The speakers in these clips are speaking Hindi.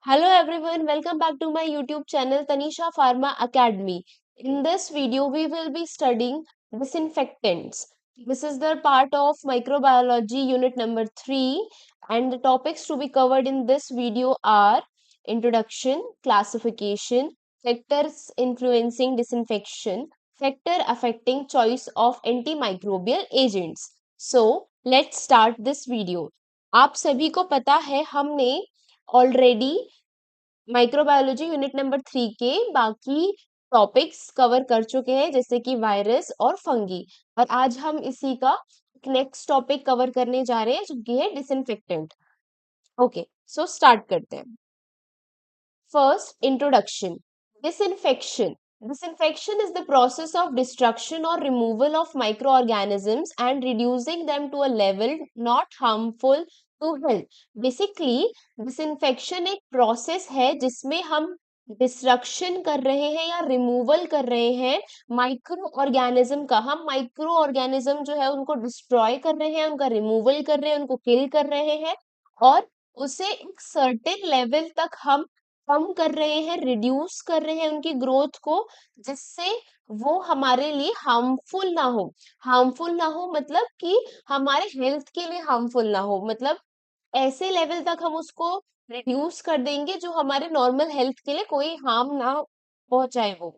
Hello everyone, welcome back to my YouTube channel Tanisha Pharma Academy. In this video, we will be studying disinfectants. This is the part of microbiology unit number 3, and the topics to be covered in this video are introduction, classification, factors influencing disinfection, factor affecting choice of antimicrobial agents. So, let's start this video. आप सभी को पता है हमने ऑलरेडी माइक्रोबायोलॉजी यूनिट नंबर 3 के बाकी टॉपिक्स कवर कर चुके हैं जैसे कि वायरस और फंगी और आज हम इसी का नेक्स्ट टॉपिक कवर करने जा रहे हैं जो कि है डिसइंफेक्टेंट। ओके, सो स्टार्ट करते हैं। First, introduction. Disinfection. Disinfection is the process of destruction or removal of microorganisms and reducing them to a level not harmful to health. Basically, disinfection एक process है जिसमें हम डिस्ट्रक्शन कर रहे हैं या रिमूवल कर रहे हैं माइक्रो ऑर्गेनिज्म का। हम माइक्रो ऑर्गेनिज्म जो है उनको डिस्ट्रॉय कर रहे हैं, उनका रिमूवल कर रहे हैं, उनको किल कर रहे हैं और उसे एक सर्टेन लेवल तक हम कम कर रहे हैं, रिड्यूस कर रहे हैं उनकी ग्रोथ को, जिससे वो हमारे लिए हार्मफुल ना हो। हार्मफुल ना हो मतलब कि हमारे हेल्थ के लिए हार्मफुल ना हो, मतलब ऐसे लेवल तक हम उसको रिड्यूस कर देंगे जो हमारे नॉर्मल हेल्थ के लिए कोई हार्म ना पहुंचाए वो।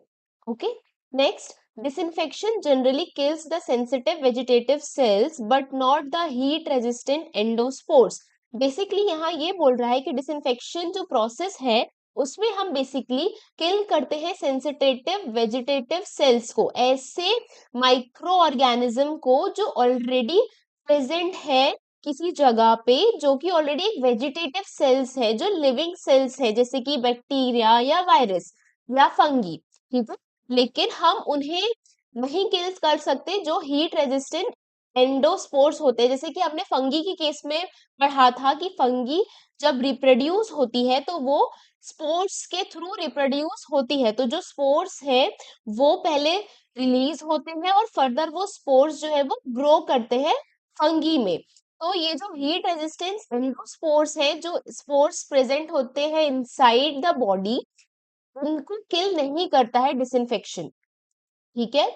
Okay, next, disinfection generally kills the sensitive vegetative cells but not the heat resistant endospores. Basically यहाँ ये बोल रहा है कि डिसइंफेक्शन जो प्रोसेस है उसमें हम बेसिकली किल करते हैं सेंसिटिव वेजिटेटिव सेल्स को, ऐसे माइक्रो ऑर्गेनिज्म को जो ऑलरेडी प्रेजेंट है किसी जगह पे, जो कि ऑलरेडी एक वेजिटेटिव सेल्स है, जो लिविंग सेल्स है जैसे कि बैक्टीरिया या वायरस या फंगी। ठीक है, लेकिन हम उन्हें नहीं किल कर सकते जो हीट रेजिस्टेंट एंडोस्पोर्स होते हैं। जैसे कि हमने फंगी के केस में पढ़ा था कि फंगी जब रिप्रोड्यूस होती है तो वो स्पोर्स के थ्रू रिप्रोड्यूस होती है, तो जो स्पोर्स है वो पहले रिलीज होते हैं और फर्दर वो स्पोर्स जो है वो ग्रो करते हैं फंगी में। तो ये जो हीट रेजिस्टेंस एंडोस्पोर्स है, जो स्पोर्स प्रेजेंट होते हैं इनसाइड द बॉडी, उनको किल नहीं करता है डिसइंफेक्शन। ठीक है,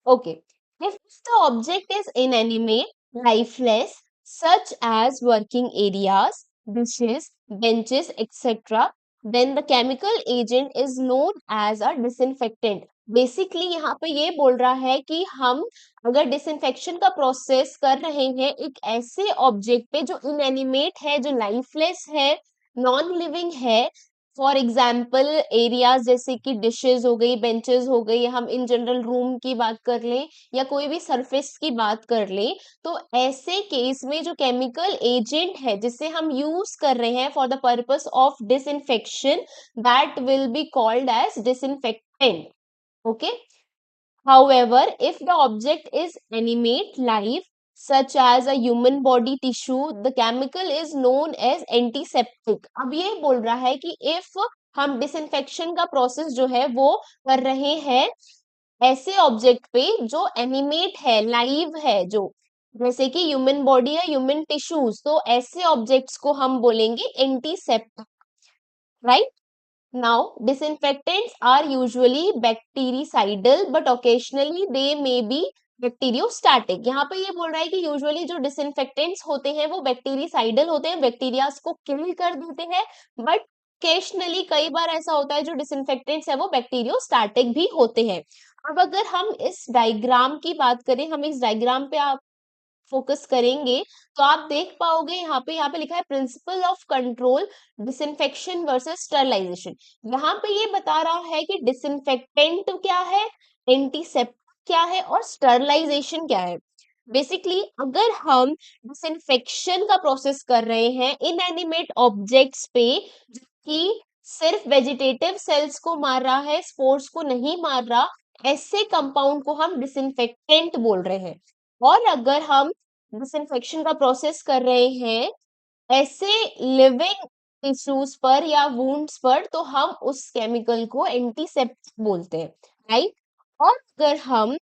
okay. If the object is inanimate, lifeless, such as working areas, dishes, benches, etc., then the chemical agent is known as a disinfectant. Basically यहाँ पे ये बोल रहा है कि हम अगर डिसइंफेक्शन का प्रोसेस कर रहे हैं एक ऐसे ऑब्जेक्ट पे जो इनएनिमेट है, जो लाइफलेस है, नॉन लिविंग है, फॉर एग्जाम्पल एरियाज जैसे कि डिशेज हो गई, बेंचेस हो गई, हम इन जनरल रूम की बात कर लें या कोई भी सरफेस की बात कर लें, तो ऐसे केस में जो केमिकल एजेंट है जिसे हम यूज कर रहे हैं for the purpose of disinfection, that will be called as disinfectant. Okay, however, if the object is animate, live, such as a human body tissue, the chemical is known as antiseptic. अब ये बोल रहा है कि if हम डिसइंफेक्शन का प्रोसेस जो है वो कर रहे हैं ऐसे ऑब्जेक्ट पे जो एनिमेट है, लाइव है, जो जैसे कि ह्यूमन बॉडी या ह्यूमन टिश्यूज, तो ऐसे ऑब्जेक्ट्स को हम बोलेंगे antiseptic, right? Now, disinfectants are usually bactericidal, but occasionally they may be bacteriostatic. यहाँ पे ये बोल रहा है कि यूजुअली जो डिसइंफेक्टेंट्स होते हैं वो बैक्टीरिसाइडल होते हैं, बैक्टीरियाज को किल कर देते हैं, बट ओकेशनली कई बार ऐसा होता है जो डिसइंफेक्टेंट्स है वो बैक्टीरियोस्टैटिक भी होते हैं। अब अगर हम इस डायग्राम की बात करें, हम इस डायग्राम पे आप फोकस करेंगे तो आप देख पाओगे यहाँ पे लिखा है principle of control disinfection versus sterilisation. यहाँ पे ये बता रहा है कि डिसइंफेक्टेंट क्या है, एंटीसेप्टिक क्या है और स्टरलाइजेशन क्या है। बेसिकली अगर हम डिसइंफेक्शन का प्रोसेस कर रहे हैं इनएनिमेट ऑब्जेक्ट्स पे जो कि सिर्फ वेजिटेटिव सेल्स को मार रहा है, स्पोर्स को नहीं मार रहा, ऐसे कंपाउंड को हम डिसइंफेक्टेंट बोल रहे हैं। और अगर हम डिसइंफेक्शन का प्रोसेस कर रहे हैं ऐसे लिविंग टिश्यूज पर या वुंड्स पर, तो हम उस केमिकल को एंटीसेप्टिक बोलते हैं, राइट? और अगर हम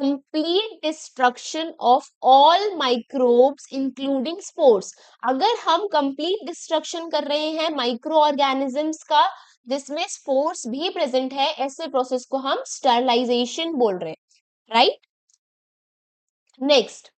complete destruction of all microbes including spores। अगर हम complete destruction कर रहे हैं माइक्रो ऑर्गेनिजम्स का जिसमें स्पोर्स भी प्रेजेंट है, ऐसे प्रोसेस को हम स्टरलाइजेशन बोल रहे हैं, राइट। नेक्स्ट,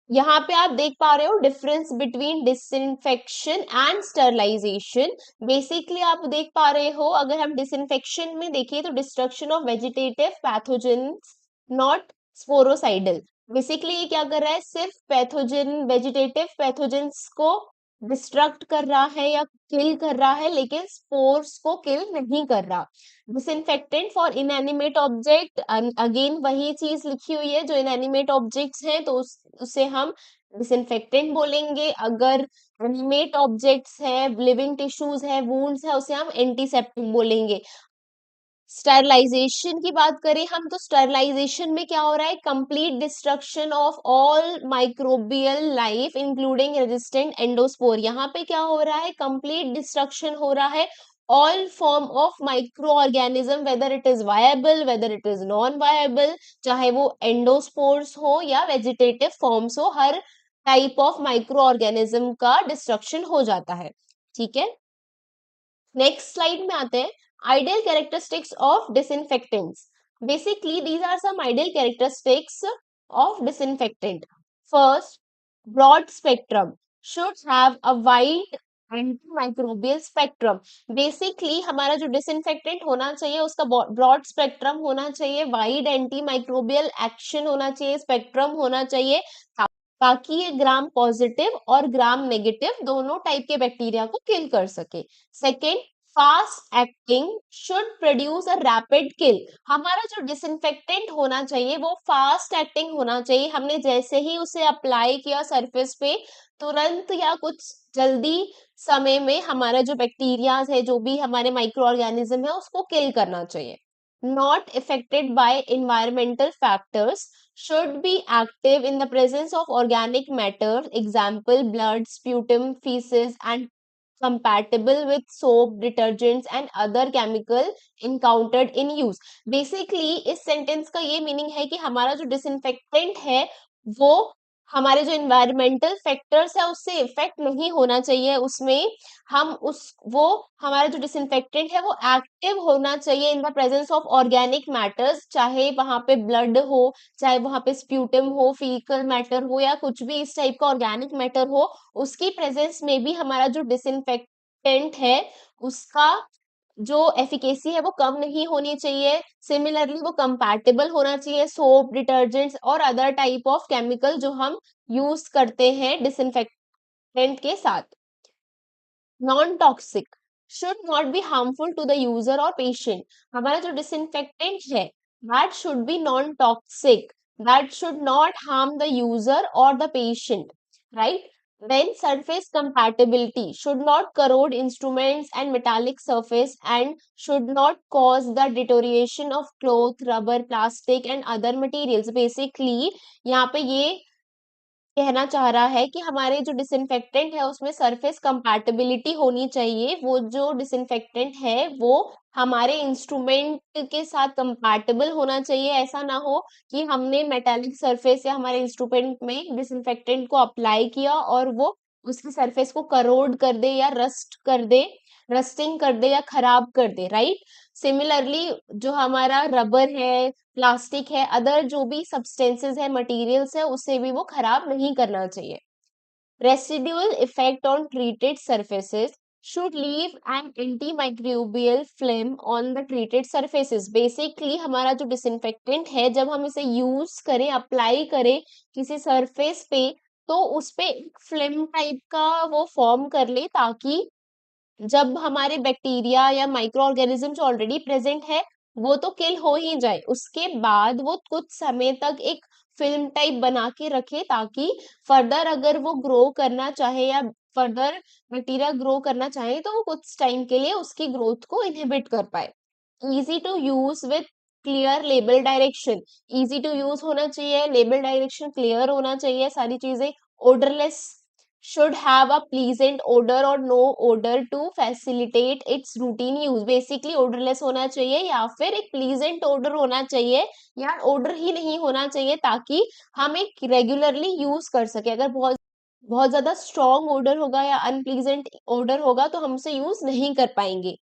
यहाँ पे आप देख पा रहे हो difference between disinfection and sterilisation. Basically आप देख पा रहे हो, अगर हम डिसइंफेक्शन में देखिए तो destruction of vegetative pathogens, not स्पोरोसाइडल। Basically ये क्या कर रहा है, सिर्फ पैथोजन वेजिटेटिव पैथोजेंस को डिस्ट्रक्ट कर रहा है या किल कर रहा है, लेकिन स्पोर्स को किल नहीं कर रहा। Disinfectant for inanimate object, again वही चीज लिखी हुई है, जो इनएनिमेट ऑब्जेक्ट्स हैं तो उसे हम डिसइंफेक्टेंट बोलेंगे। अगर एनिमेट ऑब्जेक्ट्स है, लिविंग टिश्यूज है, वुंड्स है, उसे हम एंटीसेप्टिक बोलेंगे। स्टरलाइजेशन की बात करें हम तो स्टरलाइजेशन में क्या हो रहा है, complete destruction of all microbial life including resistant endospore. यहाँ पे क्या हो रहा है, कंप्लीट डिस्ट्रक्शन हो रहा है all form of micro organism, whether it is viable whether it is non viable, चाहे वो एंडोस्पोर्स हो या वेजिटेटिव फॉर्म्स हो, हर टाइप ऑफ माइक्रो ऑर्गेनिज्म का डिस्ट्रक्शन हो जाता है। ठीक है, नेक्स्ट स्लाइड में आते हैं, ideal characteristics of disinfectants. Basically these are some ideal characteristics of disinfectant. First, broad spectrum, should have a wide antimicrobial spectrum. Basically हमारा जो डिसइंफेक्टेंट होना चाहिए उसका ब्रॉड स्पेक्ट्रम होना चाहिए, वाइड एंटीमाइक्रोबियल एक्शन होना चाहिए, स्पेक्ट्रम होना चाहिए, ताकि ये ग्राम पॉजिटिव और ग्राम नेगेटिव दोनों टाइप के बैक्टीरिया को किल कर सके। Second, fast acting, should produce a rapid kill. हमारा जो डिसइंफेक्टेंट होना चाहिए वो फास्ट एक्टिंग होना चाहिए, हमने जैसे ही उसे अप्लाई किया सरफेस पे तुरंत या कुछ जल्दी समय में हमारा जो बैक्टीरिया है, जो भी हमारे माइक्रो ऑर्गेनिज्म है, उसको किल करना चाहिए। Not affected by environmental factors, should be active in the presence of organic matter, example blood, sputum, feces, and compatible with soap, detergents and other chemical encountered in use। Basically इस सेंटेंस का ये मीनिंग है कि हमारा जो डिसइंफेक्टेंट है वो हमारे जो इन्वायरमेंटल फैक्टर्स है उससे इफेक्ट नहीं होना चाहिए, उसमें हम उस वो हमारा जो डिसइंफेक्टेंट है वो एक्टिव होना चाहिए in the presence of organic matters, चाहे वहां पे ब्लड हो, चाहे वहां पे स्प्यूटम हो, फीकल मैटर हो, या कुछ भी इस टाइप का ऑर्गेनिक मैटर हो, उसकी प्रेजेंस में भी हमारा जो डिसइंफेक्टेंट है उसका जो एफिकेसी है वो कम नहीं होनी चाहिए। सिमिलरली वो कंपैटिबल होना चाहिए सोप, डिटर्जेंट्स और अदर टाइप ऑफ केमिकल जो हम यूज करते हैं डिसइंफेक्टेंट के साथ। Non toxic, should not be harmful to the user और पेशेंट। हमारा जो डिसइंफेक्टेंट है that should be non toxic, that should not harm the user और the patient, right. Then surface compatibility, should not corrode instruments and metallic surface and should not cause the deterioration of cloth, rubber, plastic and other materials। Basically यहाँ पे ये कहना चाह रहा है कि हमारे जो डिसइंफेक्टेंट है उसमें सरफेस कंपैटिबिलिटी होनी चाहिए, वो जो डिसइंफेक्टेंट है वो हमारे इंस्ट्रूमेंट के साथ कंपैटिबल होना चाहिए। ऐसा ना हो कि हमने मेटालिक सरफेस या हमारे इंस्ट्रूमेंट में डिसइंफेक्टेंट को अप्लाई किया और वो उसकी सरफेस को करोड कर दे या रस्ट कर दे, रस्टिंग कर दे या खराब कर दे, राइट। सिमिलरली जो हमारा रबर है, प्लास्टिक है, अदर जो भी सब्सटेंसेस है, मटेरियल्स है, उसे भी वो खराब नहीं करना चाहिए। Residual effect on treated surfaces should leave an antimicrobial film on the treated surfaces। Basically हमारा जो डिसइंफेक्टेंट है जब हम इसे यूज करें, अप्लाई करें किसी सरफेस पे, तो उस पे एक फिल्म टाइप का वो फॉर्म कर ले, ताकि जब हमारे बैक्टीरिया या माइक्रो ऑर्गेनिज्म जो ऑलरेडी प्रेजेंट है वो तो किल हो ही जाए, उसके बाद वो कुछ समय तक एक फिल्म टाइप बना के रखे, ताकि फर्दर अगर वो ग्रो करना चाहे या फर्दर बैक्टीरिया ग्रो करना चाहे तो वो कुछ टाइम के लिए उसकी ग्रोथ को इनहिबिट कर पाए। Easy to use with clear label direction, easy to use होना चाहिए, लेबल डायरेक्शन क्लियर होना चाहिए, सारी चीजें odourless should have a pleasant odor or no odor to facilitate its routine use. Basically odorless होना चाहिए या फिर एक pleasant odor होना चाहिए या odor ही नहीं होना चाहिए ताकि हम एक रेगुलरली यूज कर सके। अगर बहुत बहुत ज्यादा स्ट्रॉन्ग ओडर होगा या अनप्लीजेंट ओडर होगा तो हम उसे यूज नहीं कर पाएंगे।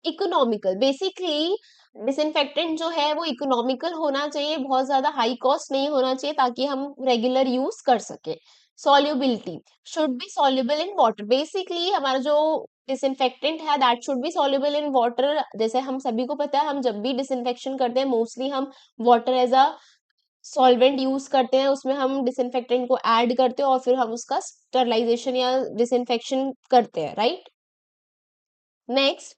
इकोनॉमिकल, बेसिकली डिसइंफेक्टेंट जो है वो इकोनॉमिकल होना चाहिए, बहुत ज्यादा हाई कॉस्ट नहीं होना चाहिए ताकि हम रेगुलर यूज कर सके। Solubility, should be soluble in water, basically हमारा जो डिसइंफेक्टेंट है that should B soluble in water. जैसे हम सभी को पता है, हम जब भी डिसइंफेक्शन करते हैं मोस्टली हम water as a solvent use करते हैं, उसमें हम डिसइंफेक्टेंट को ऐड करते हैं और फिर हम उसका स्टरलाइजेशन या डिसइंफेक्शन करते हैं, right. Next,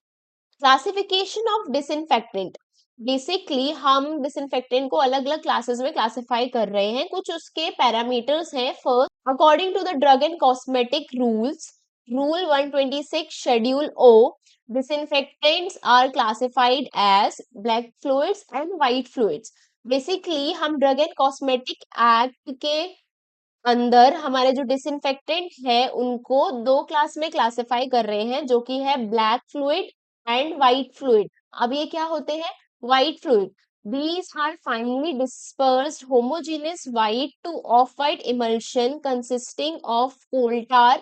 classification of disinfectant, basically हम डिसइंफेक्टेंट को अलग अलग क्लासेस में क्लासिफाई कर रहे हैं। कुछ उसके पैरामीटर्स हैं। First, according to the drug and cosmetic rules, rule 126 schedule O, disinfectants are classified as black fluids and white fluids। Basically हम ड्रग एंड कॉस्मेटिक एक्ट के अंदर हमारे जो डिसइंफेक्टेंट है उनको दो क्लास में क्लासिफाई कर रहे हैं, जो कि है black fluid and white fluid. अब ये क्या होते हैं? White fluid, these are finely dispersed homogeneous white to off-white emulsion consisting of coal tar,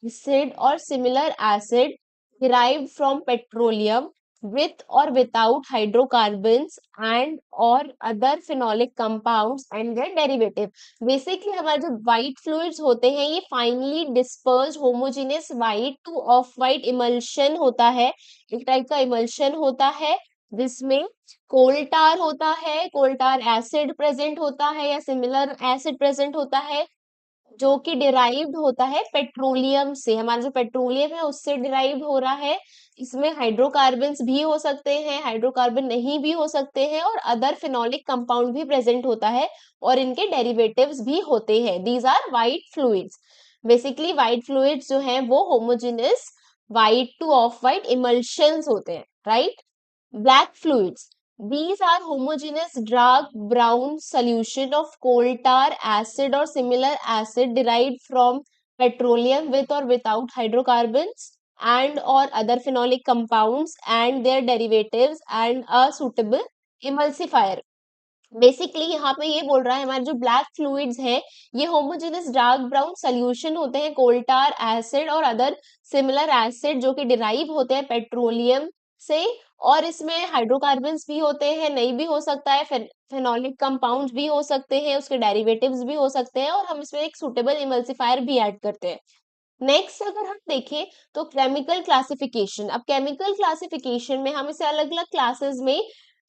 acid or similar acid derived from petroleum with or without hydrocarbons and or other phenolic compounds and their derivative। Basically हमारे जो व्हाइट फ्लूइड्स होते हैं ये finally dispersed homogeneous white to off white emulsion होता है, एक टाइप का इमल्शन होता है जिसमें कोल टार होता है, कोल टार एसिड प्रेजेंट होता है या सिमिलर एसिड प्रेजेंट होता है, जो कि डिराइव्ड होता है पेट्रोलियम से। हमारा जो पेट्रोलियम है उससे डिराइव्ड हो रहा है। इसमें हाइड्रोकार्बन्स भी हो सकते हैं, हाइड्रोकार्बन नहीं भी हो सकते हैं, और अदर फिनोलिक कंपाउंड भी प्रेजेंट होता है और इनके डेरिवेटिव्स भी होते हैं। These are white fluids. Basically white fluids जो है वो homogenous white to off white emulsions होते हैं, right. Black fluids. These are homogeneous dark brown solution of coal tar, acid or similar acid derived from petroleum with or without hydrocarbons and or other phenolic compounds and their derivatives and a suitable emulsifier। Basically यहाँ पे ये बोल रहा है हमारे जो ब्लैक फ्लूइड्स हैं ये होमोजेनस डार्क ब्राउन सोल्यूशन होते हैं कोल टार, एसिड और अदर सिमिलर एसिड जो कि डिराइव होते हैं पेट्रोलियम से, और इसमें हाइड्रोकार्बन्स भी होते हैं, नहीं भी हो सकता है, फेनोलिक कंपाउंड्स भी हो सकते हैं, उसके डेरिवेटिव्स भी हो सकते हैं, और हम इसमें एक सुटेबल इमल्सिफायर भी ऐड करते हैं। नेक्स्ट अगर हम देखें तो केमिकल क्लासिफिकेशन। अब केमिकल क्लासिफिकेशन में हम इसे अलग अलग क्लासेस में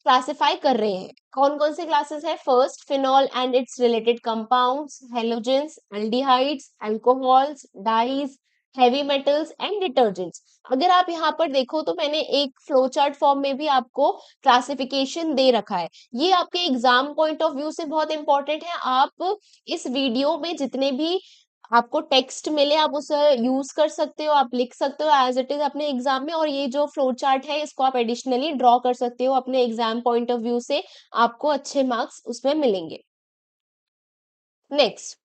क्लासिफाई कर रहे हैं। कौन कौन से क्लासेस है? First, phenol and its related compounds, halogens, aldehydes, alcohols, dyes, heavy metals and detergents. अगर आप यहाँ पर देखो तो मैंने एक फ्लो चार्ट फॉर्म में भी आपको क्लासिफिकेशन दे रखा है। ये आपके एग्जाम पॉइंट ऑफ व्यू से बहुत इंपॉर्टेंट है। आप इस वीडियो में जितने भी आपको टेक्स्ट मिले आप उसे यूज कर सकते हो, आप लिख सकते हो एज इट इज अपने एग्जाम में, और ये जो फ्लो चार्ट है इसको आप एडिशनली ड्रॉ कर सकते हो अपने एग्जाम पॉइंट ऑफ व्यू से, आपको अच्छे मार्क्स उसमें मिलेंगे। नेक्स्ट,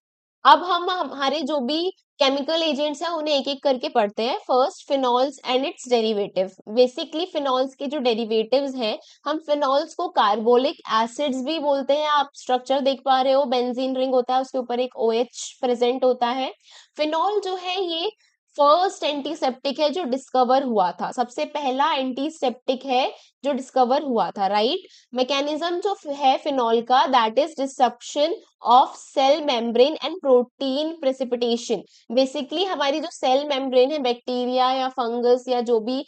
अब हम हमारे जो भी केमिकल एजेंट्स हैं उन्हें एक एक करके पढ़ते हैं। First, phenols and it's derivative. Basically phenols के जो डेरिवेटिव्स हैं, हम फिनॉल्स को कार्बोलिक एसिड्स भी बोलते हैं। आप स्ट्रक्चर देख पा रहे हो, बेंजीन रिंग होता है उसके ऊपर एक OH प्रेजेंट होता है। फिनॉल जो है ये फर्स्ट एंटीसेप्टिक है जो डिस्कवर हुआ था, सबसे पहला एंटीसेप्टिक है जो डिस्कवर हुआ था, राइट। मैकेनिज्म जो है फिनॉल का that is destruction of cell membrane and protein precipitation. Basically हमारी जो सेल मेम्ब्रेन है, बैक्टीरिया या फंगस या जो भी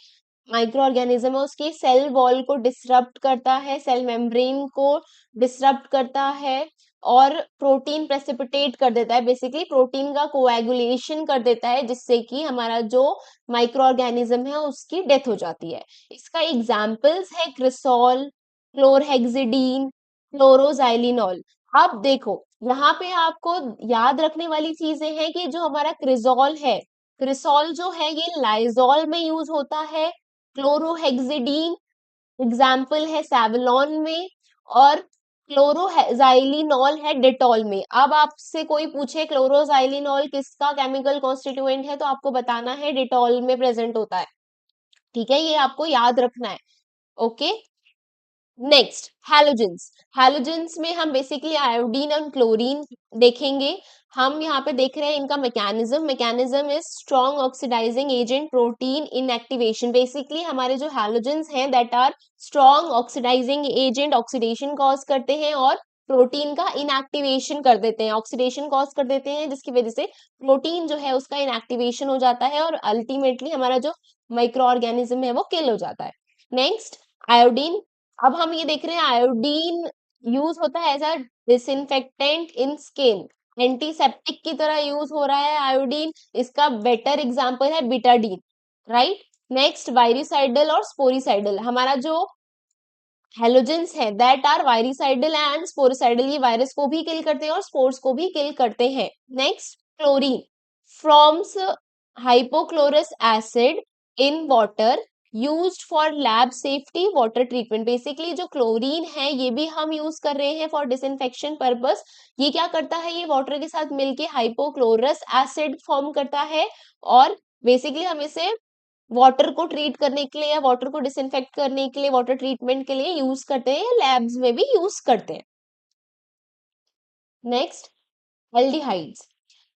माइक्रो ऑर्गेनिज्म है उसकी सेल वॉल को डिसरप्ट करता है, सेल मेम्ब्रेन को डिसरप्ट करता है और प्रोटीन प्रेसिपिटेट कर देता है। बेसिकली प्रोटीन का कोएगुलेशन कर देता है जिससे कि हमारा जो माइक्रो ऑर्गेनिज्म है उसकी डेथ हो जाती है। इसका एग्जाम्पल्स है क्रिसोल, क्लोरहेक्सिडीन, क्लोरोजाइलिनॉल। अब देखो यहाँ पे आपको याद रखने वाली चीजें हैं कि जो हमारा क्रिसोल है, क्रिसोल जो है ये लाइजोल में यूज होता है। क्लोरोहेक्सिडीन एग्जाम्पल है सेवलॉन में, और क्लोरोजाइलिनॉल है डेटॉल में। अब आपसे कोई पूछे क्लोरोजाइलिनॉल किसका केमिकल कॉन्स्टिट्यूएंट है, तो आपको बताना है डेटॉल में प्रेजेंट होता है। ठीक है, ये आपको याद रखना है। Okay, next halogens. हैलोजेंस में हम बेसिकली आयोडीन और क्लोरीन देखेंगे। हम यहाँ पे देख रहे हैं इनका mechanism is strong oxidising agent protein inactivation. Basically हमारे जो हैलोजेंस हैं that are strong oxidising agent, oxidation cause करते हैं और प्रोटीन का इनएक्टिवेशन कर देते हैं, ऑक्सीडेशन कॉज कर देते हैं, जिसकी वजह से प्रोटीन जो है उसका इनएक्टिवेशन हो जाता है और अल्टीमेटली हमारा जो माइक्रो ऑर्गेनिज्म है वो किल हो जाता है। Next, iodine. अब हम ये देख रहे हैं आयोडीन यूज होता है as a disinfectant in skin, antiseptic की तरह यूज हो रहा है आयोडीन। इसका बेटर एग्जांपल है बिटाडीन, राइट। नेक्स्ट, वायरिसाइडल और स्पोरिसाइडल। हमारा जो हेलोजेंस है that are virucidal and sporicidal, ये वायरस को भी किल करते हैं और स्पोर्स को भी किल करते हैं। Next, chlorine firms hypochlorous acid in water used for lab safety water treatment. Basically जो क्लोरीन है ये भी हम यूज कर रहे हैं फॉर डिसइंफेक्शन पर्पस। ये क्या करता है, ये वाटर के साथ मिलके हाइपोक्लोरस एसिड फॉर्म करता है और बेसिकली हम इसे वाटर को ट्रीट करने के लिए या वाटर को डिसइंफेक्ट करने के लिए, वाटर ट्रीटमेंट के लिए यूज करते हैं, लैब्स में भी यूज करते हैं। Next, aldehydes.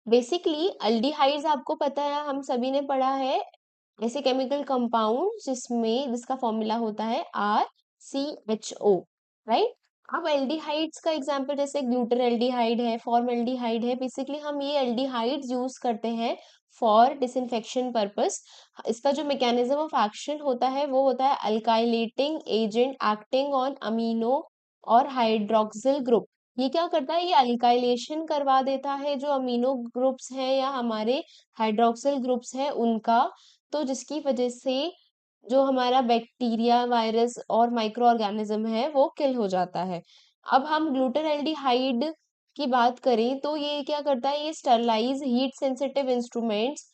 बेसिकली एल्डिहाइड्स आपको पता है, हम सभी ने पढ़ा है, ऐसे केमिकल कंपाउंड जिसमें जिसका फॉर्मूला होता है RCHO, राइट। अब एल्डिहाइड्स का एग्जांपल जैसे ग्लूटर एल्डिहाइड है, फॉर्मल्डिहाइड है। बेसिकली हम ये एल्डिहाइड्स यूज करते हैं फॉर डिसइंफेक्शन पर्पस। इसका जो मैकेनिज्म ऑफ एक्शन होता है वो होता है alkylating agent acting on amino और हाइड्रोक्सिल ग्रुप। ये क्या करता है, ये अल्काइलेशन करवा देता है जो अमीनो ग्रुप्स हैं या हमारे हाइड्रोक्सिल ग्रुप्स हैं उनका, तो जिसकी वजह से जो हमारा बैक्टीरिया, वायरस और माइक्रो ऑर्गेनिज्म है वो किल हो जाता है। अब हम ग्लूटाराल्डिहाइड की बात करें तो ये क्या करता है, ये sterilise heat sensitive instruments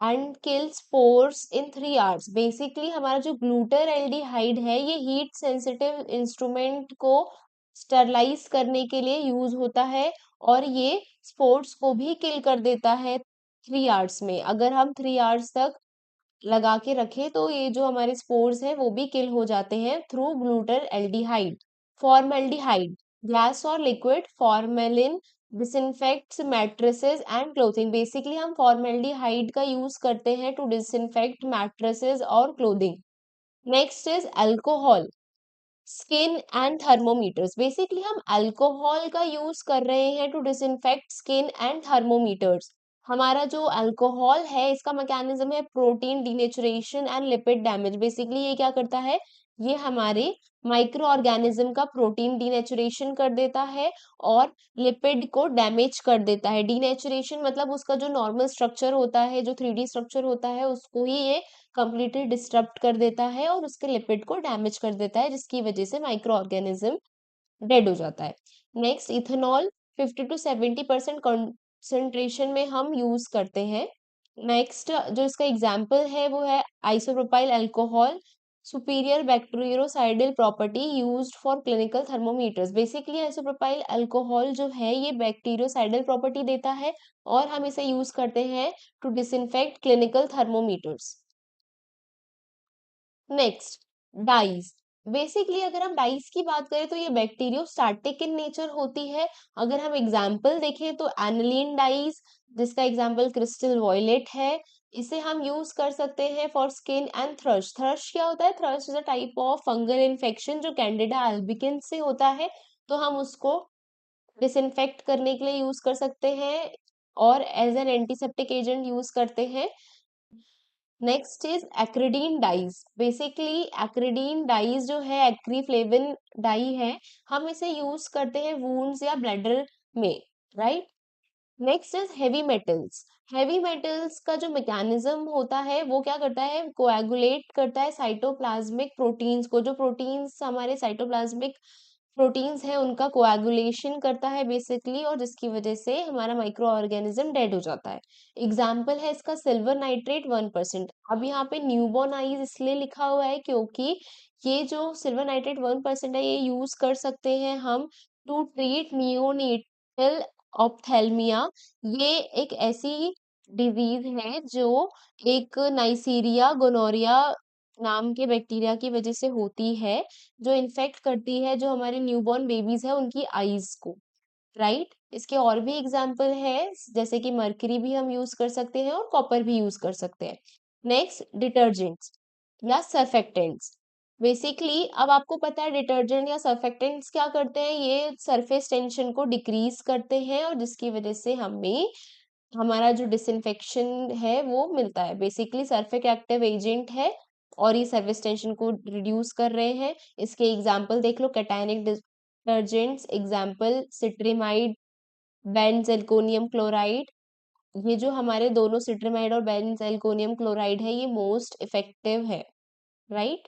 and kill spores in 3 hours. Basically हमारा जो ग्लूटाराल्डिहाइड है ये हीट सेंसिटिव इंस्ट्रूमेंट को स्टरलाइज करने के लिए यूज होता है और ये स्पोर्स को भी किल कर देता है 3 आवर्स में। अगर हम 3 आवर्स तक लगा के रखें तो ये जो हमारे स्पोर्स हैं वो भी किल हो जाते हैं through glutaraldehyde. Formaldehyde, gas और liquid formalin disinfects mattresses and clothing. Basically हम फॉर्मल्डिहाइड का यूज करते हैं टू डिसइंफेक्ट मैट्रेसेस और clothing. Next is alcohol, skin and thermometers. Basically हम अल्कोहल का यूज कर रहे हैं to disinfect skin and thermometers. हमारा जो अल्कोहल है इसका मैकेनिज्म है protein denaturation and lipid damage. Basically ये क्या करता है, ये हमारे माइक्रो ऑर्गेनिज्म का प्रोटीन डीनेचुरेशन कर देता है और लिपिड को डैमेज कर देता है। डीनेचुरेशन मतलब उसका जो नॉर्मल स्ट्रक्चर होता है, जो 3D स्ट्रक्चर होता है, उसको ही ये कंप्लीटली डिस्टर्ब कर देता है और उसके लिपिड को डैमेज कर देता है, जिसकी वजह से माइक्रो ऑर्गेनिज्म डेड हो जाता है। नेक्स्ट, इथेनॉल 50 to 70% कंसंट्रेशन में हम यूज करते हैं। नेक्स्ट जो इसका एग्जाम्पल है वो है isopropyl alcohol, superior bacteriocidal property used for clinical thermometers. Basically isopropyl alcohol जो है ये बैक्टीरियोसाइडल प्रॉपर्टी देता है और हम इसे यूज करते हैं to disinfect clinical thermometers. Next, dyes. Basically अगर हम डाइज की बात करें तो ये बैक्टीरियोस्टैटिक इन नेचर होती है। अगर हम एग्जाम्पल देखें तो एनिलीन डाइज, जिसका एग्जाम्पल क्रिस्टल वॉयलेट है, इसे हम यूज कर सकते हैं for skin and thrust. Thrust क्या होता है, thrust is a type of fungal infection जो कैंडिडा अल्बिकेंस से होता है, तो हम उसको डिसइंफेक्ट करने के लिए यूज कर सकते हैं और as an antiseptic agent use करते हैं। Next is acridine dyes. Basically acridine dyes जो है एक्रीफ्लेविन डाई है, हम इसे यूज करते हैं वुंड्स या ब्लैडर में, right. Next is heavy metals. Heavy metals का जो मैकेनिज्म होता है वो क्या करता है, कोएगुलेट करता है साइटोप्लाज्मिक प्रोटीन्स को। जो प्रोटीन्स हमारे साइटोप्लाज्मिक प्रोटीन्स है उनका कोएगुलेशन करता है बेसिकली, और जिसकी वजह से हमारा माइक्रो ऑर्गेनिज्म डेड हो जाता है। एग्जाम्पल है इसका सिल्वर नाइट्रेट 1%। अब यहाँ पे न्यूबॉर्न आइज इसलिए लिखा हुआ है क्योंकि ये जो सिल्वर नाइट्रेट 1% है ये यूज कर सकते हैं हम टू ट्रीट नियोनेटल ऑप्थेल्मिया। ये एक ऐसी डिजीज है जो एक नाइसीरिया गोनोरिया नाम के बैक्टीरिया की वजह से होती है, जो इन्फेक्ट करती है जो हमारे न्यूबॉर्न बेबीज है उनकी आईज को, राइट। इसके और भी एग्जाम्पल है, जैसे कि मर्करी भी हम यूज कर सकते हैं और कॉपर भी यूज कर सकते हैं। नेक्स्ट, डिटर्जेंट्स या सर्फेक्टेंट्स। बेसिकली अब आपको पता है डिटर्जेंट या सर्फेक्टेंट्स क्या करते हैं, ये सरफेस टेंशन को डिक्रीज करते हैं और जिसकी वजह से हमें हमारा जो डिसइंफेक्शन है वो मिलता है। बेसिकली सर्फिक एक्टिव एजेंट है और ये सर्फेस टेंशन को रिड्यूस कर रहे हैं। इसके एग्जाम्पल देख लो, कैटायनिक डिटर्जेंट्स एग्जाम्पल सिट्रिमाइड, बेंज़ेलकोनियम क्लोराइड। ये जो हमारे दोनों सिट्रिमाइड और बेंज़ेलकोनियम क्लोराइड है, ये मोस्ट इफेक्टिव है, right.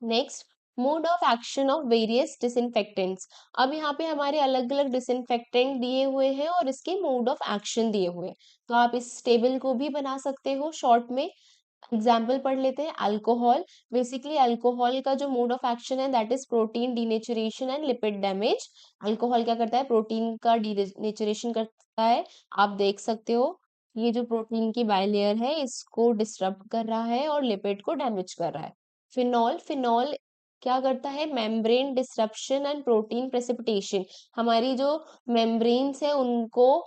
Next, mode of action of various disinfectants. अब यहाँ पे हमारे अलग अलग डिसइंफेक्टेंट दिए हुए हैं और इसके मोड ऑफ एक्शन दिए हुए हैं, तो आप इस टेबल को भी बना सकते हो शॉर्ट में। एग्जाम्पल पढ़ लेते हैं। अल्कोहल, बेसिकली अल्कोहल का जो मोड ऑफ एक्शन है that is protein denaturation and lipid damage. Alcohol क्या करता है, प्रोटीन का डीनेचुरेशन करता है। आप देख सकते हो ये जो प्रोटीन की बाइलेयर है इसको डिस्टर्ब कर रहा है और लिपिड को डैमेज कर रहा है। फिनॉल, फिनॉल क्या करता है, membrane disruption and protein precipitation. हमारी जो मेम्ब्रेन्स है उनको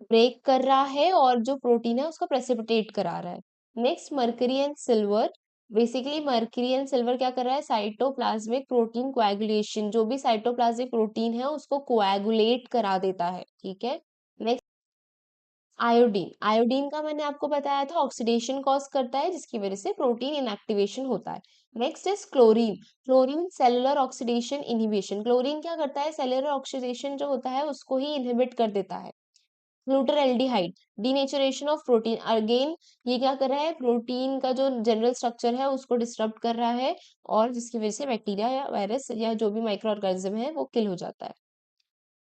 ब्रेक कर रहा है और जो प्रोटीन है उसको प्रेसिपिटेट करा रहा है। Next, mercury and silver. Basically mercury and silver क्या कर रहा है, साइटोप्लाज्मिक प्रोटीन कोएगुलेशन, जो भी साइटोप्लाज्मिक प्रोटीन है उसको कोएगुलेट करा देता है, ठीक है। नेक्स्ट, आयोडीन, आयोडीन का मैंने आपको बताया था ऑक्सीडेशन कॉज करता है जिसकी वजह से प्रोटीन इनएक्टिवेशन होता है। Next is chlorine, chlorine cellular oxidation inhibition. Chlorine क्या करता है, सेलुलर ऑक्सीडेशन जो होता है उसको ही इनहिबिट कर देता है। Glutaraldehyde, denaturation of protein, again ये क्या कर रहा है, प्रोटीन का जो जनरल स्ट्रक्चर है उसको डिस्टर्ब कर रहा है और जिसकी वजह से बैक्टीरिया या वायरस या जो भी माइक्रो ऑर्गेनिज्म है वो किल हो जाता है।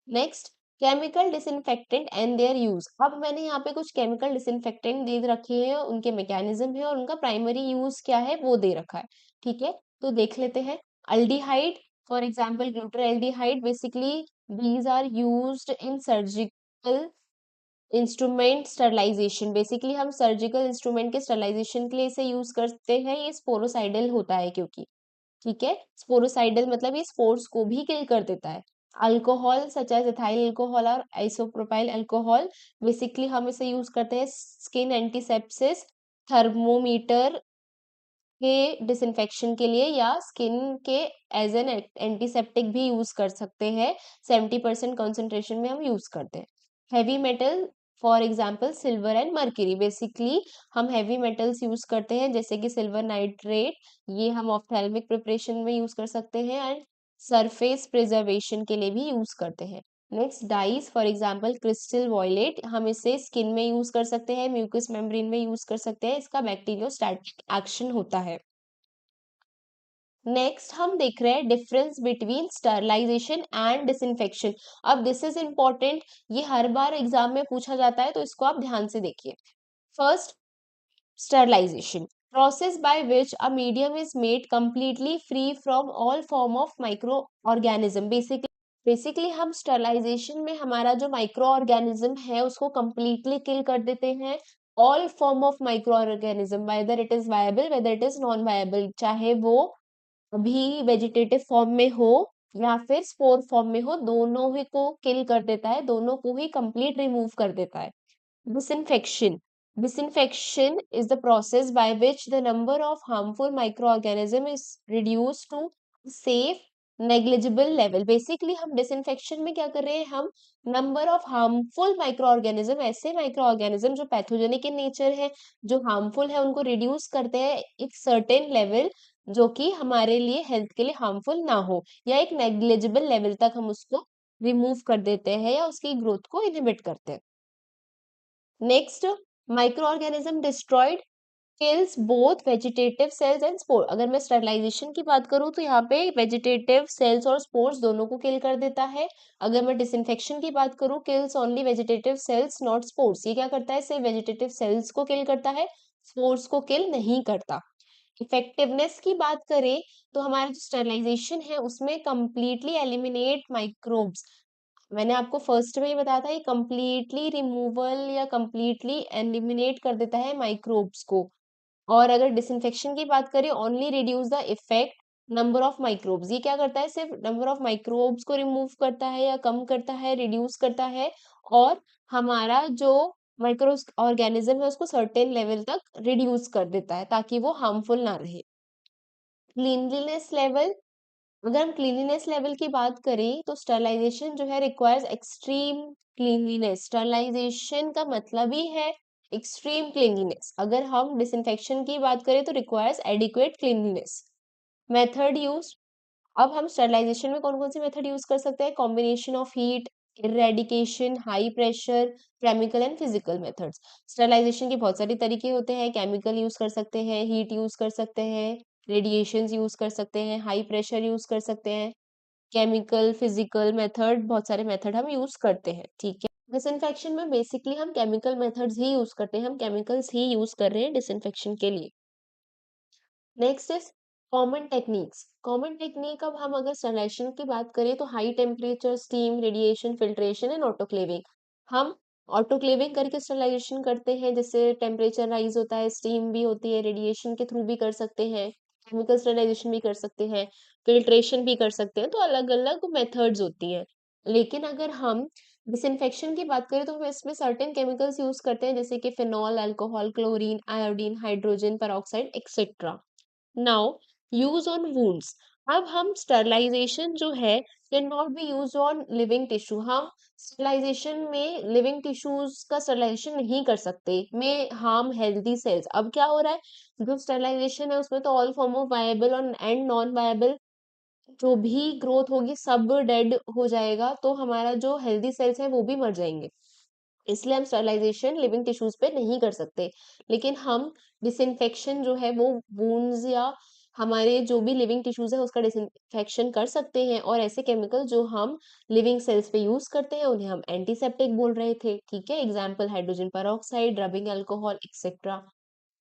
Next, chemical disinfectant and their use. अब मैंने यहाँ पे कुछ केमिकल डिसइंफेक्टेंट दे रखे हैं, उनके मैकेनिज्म है और उनका प्राइमरी यूज क्या है वो दे रखा है, ठीक है। तो देख लेते हैं। Aldehyde, for example glutaraldehyde, basically these are used in surgical instrument sterilisation. Basically हम सर्जिकल इंस्ट्रूमेंट के स्टरलाइजेशन के लिए इसे यूज करते हैं, ये स्पोरोसाइडल होता है क्योंकि, ठीक है। स्पोरोसाइडल मतलब ये स्पोर्स को भी किल कर देता है। Alcohol such as ethyl alcohol और आइसोप्रोपाइल अल्कोहल, बेसिकली हम इसे यूज करते हैं स्किन एंटीसेप्सिस, थर्मोमीटर के डिसइंफेक्शन के लिए या स्किन के एज एन एंटीसेप्टिक भी यूज कर सकते हैं। 70% कॉन्सेंट्रेशन में हम यूज करते हैं। Heavy metal, for example silver and mercury, basically हम हैवी मेटल्स यूज करते हैं जैसे कि सिल्वर नाइट्रेट, ये हम ऑप्थेल्मिक प्रिपरेशन में यूज कर सकते हैं एंड सरफेस प्रिजर्वेशन के लिए भी यूज करते हैं। Next, dyes, for example crystal violet, हम इसे स्किन में यूज कर सकते हैं, म्यूकस मेम्ब्रेन में यूज कर सकते हैं, इसका बैक्टीरियोस्टैटिक एक्शन होता है। नेक्स्ट हम देख रहे हैं difference between sterilisation and disinfection. अब दिस इज इंपॉर्टेंट, ये हर बार एग्जाम में पूछा जाता है तो इसको आप ध्यान से देखिए। First, sterilisation, process by which a medium is made completely free from all form of microorganism। Basically हम स्टरलाइजेशन में हमारा जो माइक्रो ऑर्गेनिज्म है उसको completely किल कर देते हैं। All form of micro organism, whether it is viable whether it is non viable, चाहे वो अभी वेजिटेटिव फॉर्म में हो या फिर स्पोर फॉर्म में हो, दोनों ही को किल कर देता है, दोनों को ही कंप्लीट रिमूव कर देता है। Disinfection. Disinfection is the process by which the number of harmful microorganism is reduced to safe negligible level। Basically हम डिसइंफेक्शन में क्या कर रहे हैं, हम नंबर ऑफ हार्मफुल माइक्रोऑर्गेनिज्म, ऐसे माइक्रोऑर्गेनिज्म जो पैथोजेनिक इन नेचर है, जो हार्मफुल है, उनको रिड्यूस करते हैं एक सर्टेन लेवल जो कि हमारे लिए हेल्थ के लिए हार्मफुल ना हो, या एक नेग्लिजिबल लेवल तक हम उसको रिमूव कर देते हैं या उसकी ग्रोथ को इनहिबिट करते हैं। Next, micro organism destroyed kills both vegetative cells and spore. अगर मैं स्टरलाइजेशन की बात करूं तो यहाँ पे वेजिटेटिव सेल्स और स्पोर्स दोनों को किल कर देता है। अगर मैं डिसइंफेक्शन की बात करूं, kills only vegetative cells not spores, ये क्या करता है, सिर्फ वेजिटेटिव सेल्स को किल करता है, स्पोर्स को किल नहीं करता। इफेक्टिवनेस की बात करें तो हमारा जो स्टरलाइजेशन है उसमें कंप्लीटली एलिमिनेट माइक्रोब्स। मैंने आपको फर्स्ट में ही बताया था, ये कंप्लीटली रिमूवल या कंप्लीटली एलिमिनेट कर देता है माइक्रोब्स को। और अगर डिसइंफेक्शन की बात करें, only reduce the effect number of microbes, ये क्या करता है, सिर्फ नंबर ऑफ माइक्रोब्स को रिमूव करता है या कम करता है, रिड्यूस करता है। और हमारा जो माइक्रो ऑर्गेनिज्म है उसको सर्टेन लेवल तक रिड्यूस कर देता है ताकि वो हार्मफुल ना रहे। क्लीनलीनेस लेवल, अगर हम क्लीनलीनेस लेवल की बात करें तो स्टरलाइजेशन जो है रिक्वायर्स एक्सट्रीम क्लीनलीनेस। स्टरलाइजेशन का मतलब ही है एक्सट्रीम क्लीनलीनेस। अगर हम डिसइंफेक्शन की बात करें तो requires adequate cleanliness. Method use, अब हम स्टरलाइजेशन में कौन कौन सी मेथड यूज कर सकते हैं, combination of heat, eradication, high pressure, chemical and physical methods. Sterilisation के बहुत सारे तरीके होते हैं, केमिकल यूज कर सकते हैं, हीट यूज कर सकते हैं, रेडिएशंस यूज कर सकते हैं, हाई प्रेशर यूज कर सकते हैं, केमिकल फिजिकल मेथड, बहुत सारे मेथड हम यूज करते हैं, ठीक है। डिसइंफेक्शन में बेसिकली हम केमिकल मेथड्स ही यूज करते हैं, हम केमिकल्स ही यूज कर रहे हैं डिसइंफेक्शन के लिए। Next is common techniques. Common technique, अब हम अगर स्टरलाइजेशन की बात करें तो high temperature, steam, radiation, filtration and autoclaving. हम ऑटोक्लेविंग करके स्टरलाइजेशन करते हैं, जैसे टेम्परेचर राइज होता है, स्टीम भी होती है, रेडिएशन के थ्रू भी कर सकते हैं, केमिकल स्टरलाइजेशन भी कर सकते हैं, फिल्ट्रेशन भी कर सकते हैं, तो अलग अलग मेथड्स होती हैं। लेकिन अगर हम डिसइंफेक्शन की बात करें तो हम इसमें सर्टेन केमिकल्स यूज करते हैं, जैसे कि phenol, alcohol, chlorine, iodine, hydrogen peroxide etcetera. Now use on wounds, अब हम स्टरलाइजेशन जो है can not be use on living tissue. हम स्टरलाइजेशन में लिविंग टिश्यूज का स्टरलाइजेशन नहीं कर सकते, में हार्म हेल्दी सेल्स। अब क्या हो रहा है, जो स्टरलाइजेशन है उसमें तो ऑल फॉर्म ऑफ वायबल और एंड नॉन वायबल जो भी ग्रोथ होगी सब डेड हो जाएगा, तो हमारा जो हेल्दी सेल्स है वो भी मर जाएंगे। इसलिए हम स्टरलाइजेशन लिविंग टिश्यूज पे नहीं कर सकते। लेकिन हम डिसइंफेक्शन जो है वो वूंड्स या हमारे जो भी लिविंग टिश्यूज है उसका डिसइंफेक्शन कर सकते हैं। और ऐसे केमिकल जो हम लिविंग सेल्स पे यूज करते हैं उन्हें हम एंटीसेप्टिक बोल रहे थे, ठीक है। Example hydrogen peroxide, rubbing alcohol etcetera.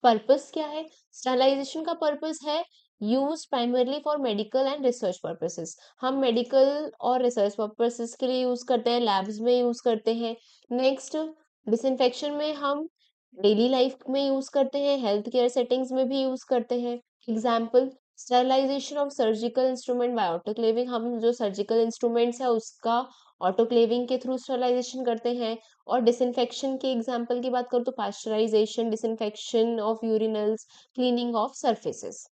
Purpose क्या है, स्टरलाइजेशन का पर्पस है use primarily for medical and research purposes. हम मेडिकल और रिसर्च पर्पसेस के लिए यूज करते हैं, लैब्स में यूज करते हैं। नेक्स्ट, डिसइंफेक्शन में हम डेली लाइफ में यूज करते हैं, हेल्थ केयर सेटिंग्स में भी यूज करते हैं। Example, sterilisation of surgical instrument by autoclaving, हम जो सर्जिकल इंस्ट्रूमेंट्स है उसका ऑटोक्लेविंग के थ्रू स्टरलाइजेशन करते हैं। और डिसइंफेक्शन के एग्जाम्पल की बात करूँ तो pasteurisation, disinfection of urinals, cleaning of surfaces.